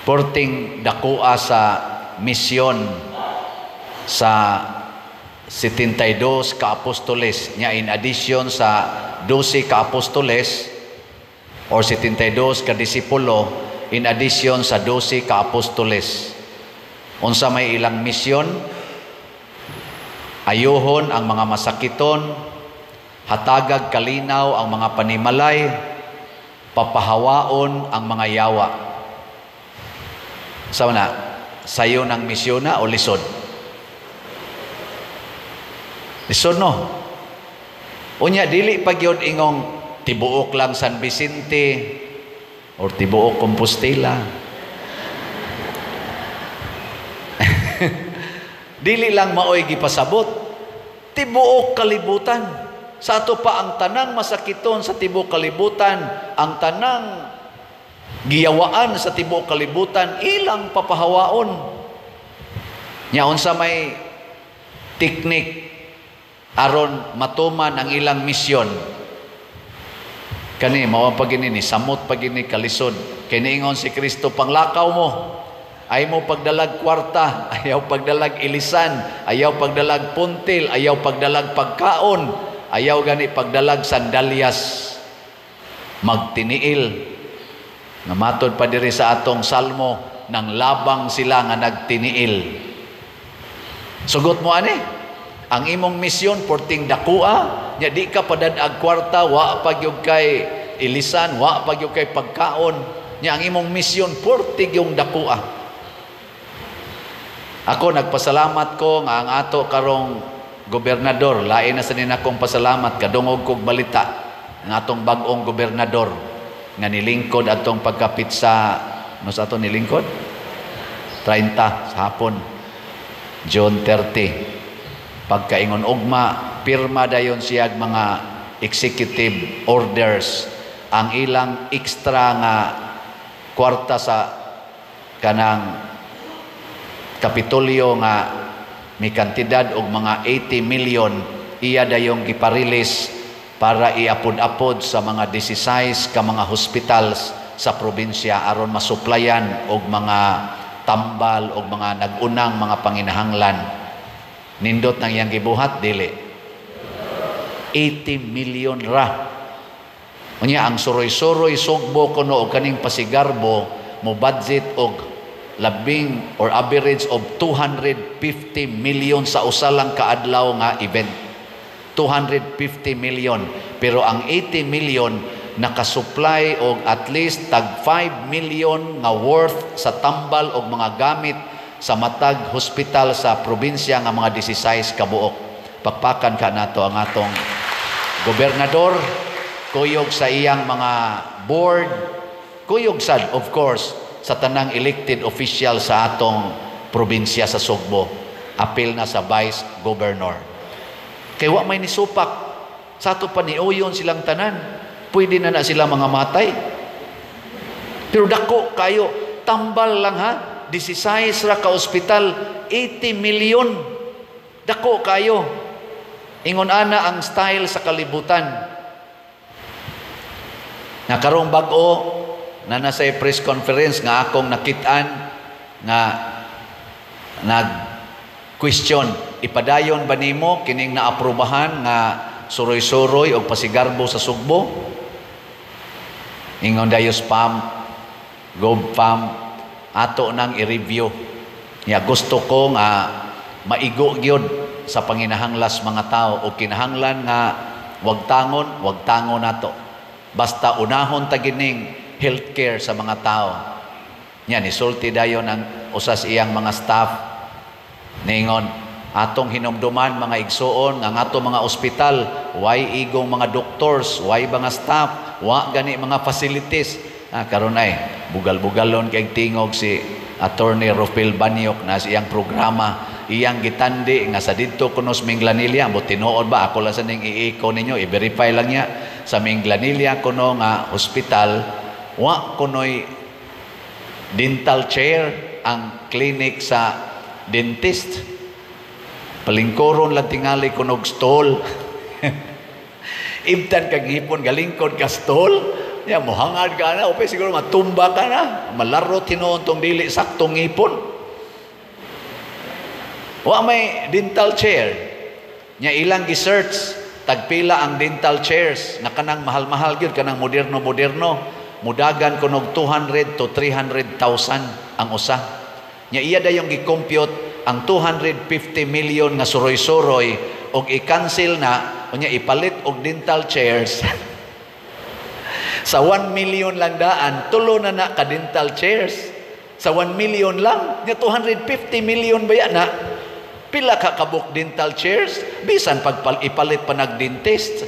Porting dakua sa misyon sa 72 ka apostoles nya, in addition sa 12 ka apostoles or 72 ka disipulo, in addition sa 12 ka apostoles. Unsa may ilang misyon? Ayuhon ang mga masakiton, hatagag kalinaw ang mga panimalay, papahawaon ang mga yawa. Sa na, sayo ng misyon na o lisod? Lisod no? Unya, dili pag yun ingong tibuok lang San Vicente or tibuok Compostela. Dili lang maoy gipasabot, tibuok kalibutan. Sa ato pa ang tanang masakiton sa tibuok kalibutan, ang tanang giyawaan sa tibuok kalibutan, ilang papahawaon. Nya unsa may teknik aron matuman ang ilang misyon. Kani mao pagini ni samot pagini kalisod. Kay niingon si Kristo, panglakaw mo, ay mo pagdalag kwarta, ayaw pagdalag ilisan, ayaw pagdalag puntil, ayaw pagdalag pagkaon, ayaw gani pagdalag sandalyas. Magtiniil. Namatod pa diri sa atong salmo, nang labang sila nga nagtiniil. Sugot mo ani? Ang imong misyon porting dakua, nya di ka padadag kwarta, wa pagyug kay ilisan, wa pagyug kay pagkaon. Nya ang imong misyon porting yung dakua. Ako nagpasalamat ko nga ang ato karong gobernador, lain na sa ninakong pasalamat, kadungog kog balita ang atong bag-ong gobernador nga nilingkod atong pagkapit sa mas ato nilingkod 30 sa hapon, June 30. Pagkaingon ugma, pirma dayon siya mga executive orders, ang ilang extra nga kwarta sa kanang Kapitolyo nga may kantidad og mga 80 million iya dayong giparilis para iapod-apod sa mga 16 ka mga hospitals sa probinsya aron masuplayan og mga tambal og mga nagunang mga panginahanglan. Nindot nang iyang gibuhat dili 80 million ra. Unya ang suroy-suroy Sugbo kuno og kaning Pasigarbo mo budget og labing or average of 250 million sa usa lang kaadlaw nga event. 250 million, pero ang 80 million nakasupply og at least tag 5 million nga worth sa tambal og mga gamit sa matag hospital sa probinsya nga mga 16 kabuok. Pakpakan ka nato ang atong gobernador, kuyog sa iyang mga board, kuyog sad of course sa tanang elected official sa atong probinsya sa Sugbo. Apil na sa Vice Governor. Kay wa may nisupak. Sa ato pa niuyon silang tanan. Pwede na sila mga matay. Pero dako kayo, tambal lang ha. 16 ra ka ospital, 80 million. Dako kayo. Ingon ana ang style sa kalibutan. Nakarong bag-o na nasa press conference nga akong nakitaan nga nag-question, ipadayon ba nimo kining naaprubahan nga suroy-suroy o Pasigarbo sa Sugbo? Ingon dayo spam, GovPam, ato nang i-review. Ya gusto ko nga maigo gyud sa panginahanglas mga tao o kinahanglan nga wag tangon nato. Basta unahon ta gining healthcare sa mga tao. Yan, isulti dayon ang usas iyang mga staff. Ningon, atong hinumduman mga igsuon, ang atong mga ospital, way igong mga doctors, way mga staff, wa gani mga facilities. Karon ay, bugal-bugalon kay tingog si Attorney Rufil Banyok na siyang programa. Iyang gitandi nga sa dito kunos Minglanilla, mo tinuod ba? Ako lang sa ning i-echo ninyo, i-verify lang niya. Sa Minglanilla kuno nga hospital, wa kunoy dental chair ang clinic sa dentist. Palingkoron lang tingali kunog stall. Ibtan kag hipon galingkod ka stall, Ya, mohangad ka na, upay siguro matumba ka na, malaro tinuon tong dili saktong ngipon. Wa may dental chair. Nya ilang gi-search, tagpila ang dental chairs, na kanang mahal-mahal gyud, kanang moderno-moderno. Mudagan kunog 200 to 300,000 ang usa. Nya iya dayong gi-compute ang 250 million nga suroy-suroy og i-cancel na, unya ipalit og dental chairs. Sa 1 million lang daan, tulo na ka dental chairs. Sa 1 million lang, nga 250 million ba na? Pila ka kabuk dental chairs? Bisan ipalit pa nag-dentist.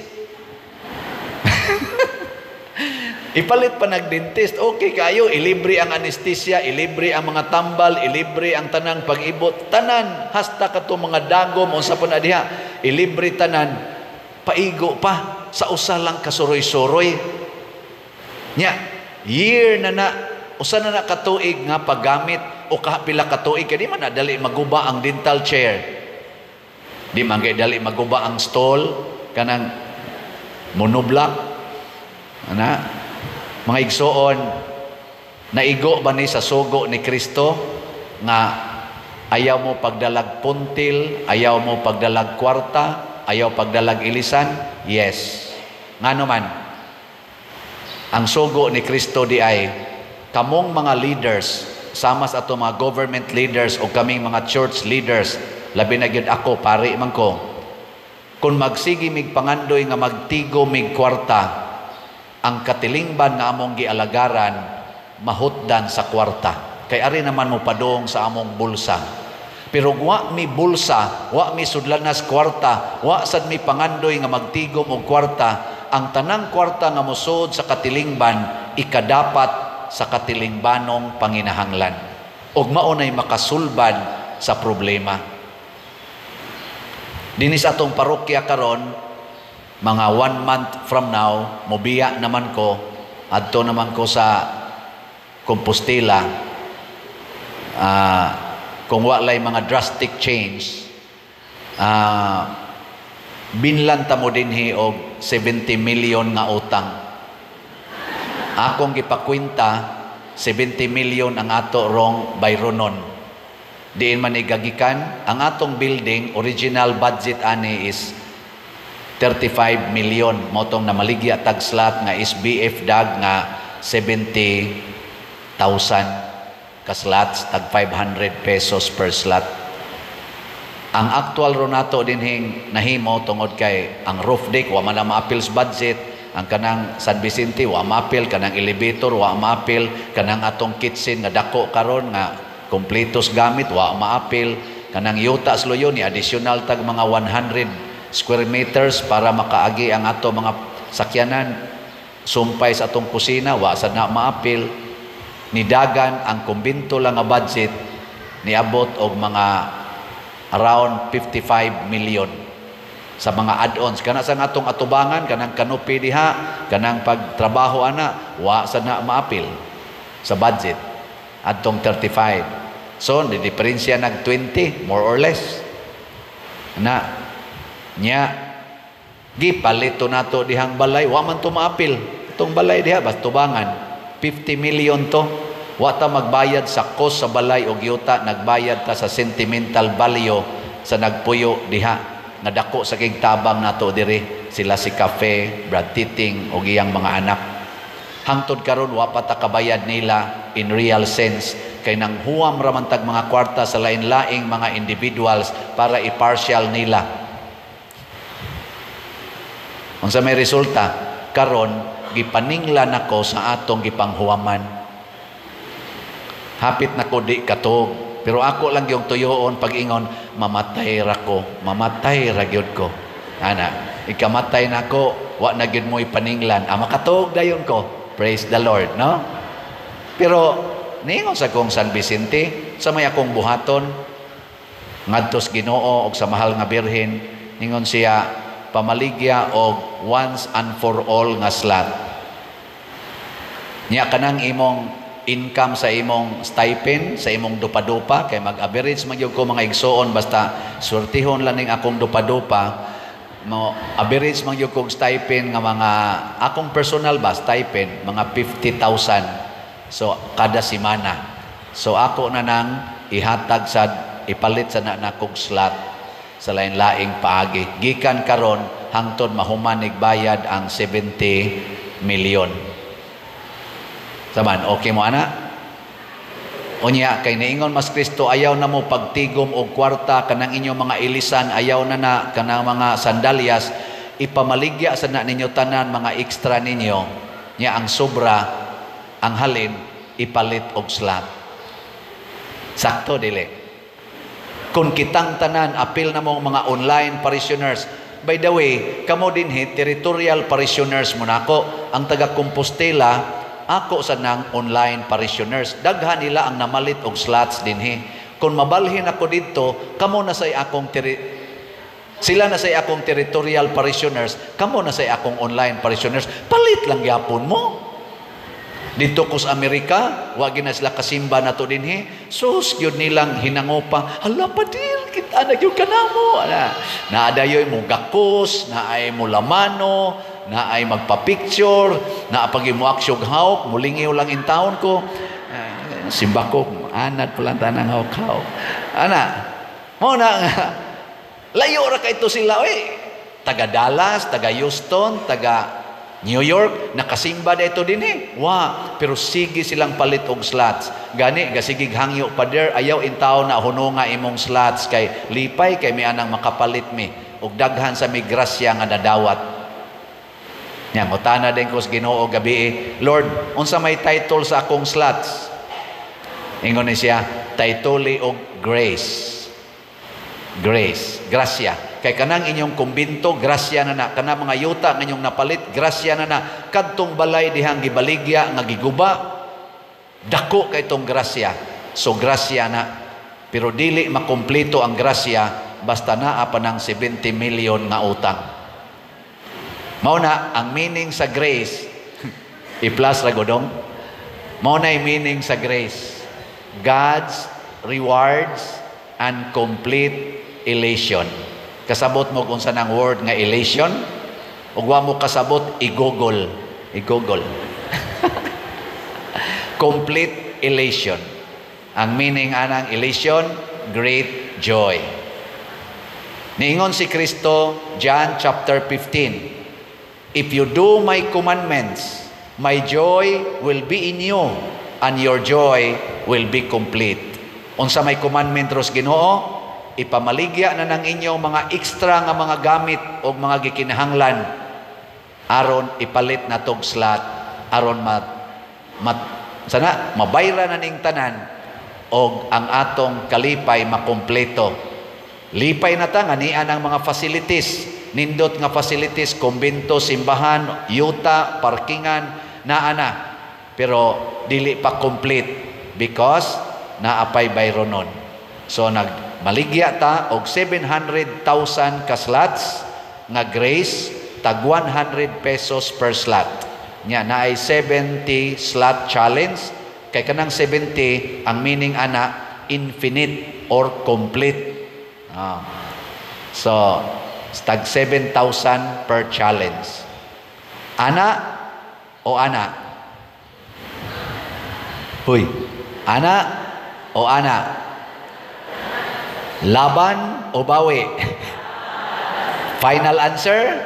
Ipalit pa nag-dentist. Okay kayo, ilibre ang anesthesia, ilibre ang mga tambal, ilibre ang tanang pag-ibot. Tanan, hasta ka to mga dagom, unsa pa na diha, ilibre tanan, paigo pa, sa usa lang kasuroy-suroy. Nya, year na usa na katuig nga paggamit o pila katuig, kaya di man na dali maguba ang dental chair. Di man kaya dali maguba ang stall, kanang monoblock. Mga igsoon, naigo ba ni sa sugo ni Kristo nga ayaw mo pagdalag puntil, ayaw mo pagdalag kwarta, ayaw pagdalag ilisan? Yes. Nga naman, ang sugo ni Kristo di ay kamong mga leaders, sama sa ato mga government leaders o kaming mga church leaders, labi na gyud ako, pari man ko, kung magsigi mig pangandoy nga magtigo mig kwarta, ang katilingban nga among gialagaran mahutdan sa kwarta. Kay ari naman mo padong sa among bulsa. Pero wa mi bulsa, wa mi sudlanas kwarta, wa sad mi pangandoy nga magtigom og kwarta, ang tanang kwarta nga musod sa katilingban ikadapat sa katilingbanong panginahanglan. Og maunay makasulbad sa problema. Dinis atong parokya karon, mga 1 month from now, mobiya naman ko, adto naman ko sa Compostela, kung walay mga drastic change, binlanta mo dinhi og 70 million nga utang. Akong gipakwinta, 70 million ang ato rong bayronon. Diin man igagikan, ang atong building, original budget ani is 35 million. Motong na maligya tag slot nga SBF dag nga 70,000 ka slots, tag 500 pesos per slot. Ang actual ro nato dinhing nahimo tungod kay ang roof deck wa man na ma-appeals budget, ang kanang San Vicente wa ma-appeal, kanang elevator wa ma-appeal, kanang atong kitchen nga dako karon nga kompletos gamit wa ma-appeal, kanang yuta sloyon ni additional tag mga 100 square meters para makaagi ang ato mga sakyanan, sumpay sa atong kusina wa sad na ma-appeal. Nidagan ang kumbinto lang nga budget niabot og mga around 55 million sa mga add-ons kana sa atong atubangan, kanang canopy diha, kanang pagtrabaho ana wa sad na ma-appeal sa budget adtong 35. So di diferensya nag 20 more or less na nya gipalito nato dihang balay, wa man to ma-appeal itong balay diha, basta tubangan 50 million to, wa ta magbayad sa cost sa balay og yuta, nagbayad ta sa sentimental value sa nagpuyo diha nga dako sa tabang nato diri, sila si Cafe, Brad Titing og iyang mga anak. Hangtod karon wa pa ta kabayad nila in real sense, kay nang huwam raman tag mga kwarta sa lain-laing mga individuals para i-partial nila. Unsa may resulta karon, gipaninglan ako sa atong gipanghuwaman. Hapit na ko di katog, pero ako lang yung tuyoon pag-ingon, mamatay ra ko, mamatay ra gyud ko. Ana, ikamatay na ko, wa na gyud mo ipaninglan. Makatog dayon ko. Praise the Lord, no? Pero ningon sa kong San Vicente, sa may akong buhaton, ngadtos Ginoo og sa mahal nga birhen, ningon siya, pamaligya og once and for all nga slot. Nya kanang imong income sa imong stipend, sa imong dupa-dupa, kay mag-average man gyud ko mga igsoon, basta swertihon lang ning akong dupa-dupa, average mang yung kong stipend nga mga, akong personal ba, stipend, mga 50,000. So, kada semana. So, ako na nang ihatag sa, ipalit sa na kong slot sa lain-laing paagi. Gikan karon hangtod mahuman bayad ang 70 million. Saman, okay mo ana? Unya, kay naingon mas Kristo, ayaw na mo pagtigom o kwarta, kanang inyong mga ilisan, ayaw na kanang mga sandalyas, ipamaligya sa na ninyo tanan, mga extra ninyo, niya ang sobra, ang halin, ipalit og slot. Sakto, dili. Kung kitang tanan, apil na mong mga online parishioners. By the way, kamo din territorial parishioners mo na ako. Ang taga-Compostela, ako sa nang online parishioners. Daghan nila ang namalit og slots dinhi. Kung mabalhin ako dito, kamo na say akong sila na say akong territorial parishioners, kamo na say akong online parishioners. Palit lang gyapon mo. Dito ko sa Amerika, wag na sila kasimba na to dinhi. Sus, yun nilang hinangopa. Hala pa dir, kita na yung kanamo. Naadayoy mo gakos, naay mo lamano, na ay magpa-picture, na pag mo aksyog hawk, mulingiw lang in town ko. Simba ko, anad pala tanang hawk-hawk. Ana, mo na, layo ra ka ito sila, taga Dallas, taga Houston, taga New York, nakasimba na ito din pero sige silang palit og slots. Gani, gasigig hangyo pa der, ayaw in town na hununga imong slots, kay lipay, kay may anang makapalit mi, og daghan sa migrasya nga nadawat. Yan, mutana din ko sa Ginoo gabi, Lord, unsa may title sa akong slots? Ingon ni siya, title og grace. Grace, grasya. Kay kanang inyong kumbinto, grasya na. Kanang mga yuta nga inyong napalit, grasya na. Kadtong balay dihang gibaligya nga giguba, dako kay tong grasya. So grasya na. Pero dili makumpleto ang grasya basta naa pa ng 70 million nga utang. Mao na ang meaning sa grace. I-plus ra godong. Mao na ang meaning sa grace. God's rewards and complete elation. Kasabot mo kung saan ang word nga elation? Ug wa mo kasabot, i-google. I-google. Complete elation. Ang meaning anang elation, great joy. Niingon si Kristo, John chapter 15, if you do my commandments, my joy will be in you, and your joy will be complete. Unsa may commandment ros Ginoo? Ipamaligya na ng inyong mga extra nga mga gamit o mga gikinahanglan aron ipalit na tog slot, aron mabayra na ning tanan o ang atong kalipay makompleto. Lipay na ta nga nian ang mga facilities, nindot nga facilities, kumbento, simbahan, yuta, parkingan, naana. Pero dili pa complete because naapay bayronon. So nagmaligya ta og 700,000 ka slots nga grace, tag 100 pesos per slot. Nya naay 70 slot challenge, kay kanang 70 ang meaning ana infinite or complete. So tag 7,000 per challenge. Ana o ana? Huy, ana o ana? Laban o bawi? Final answer?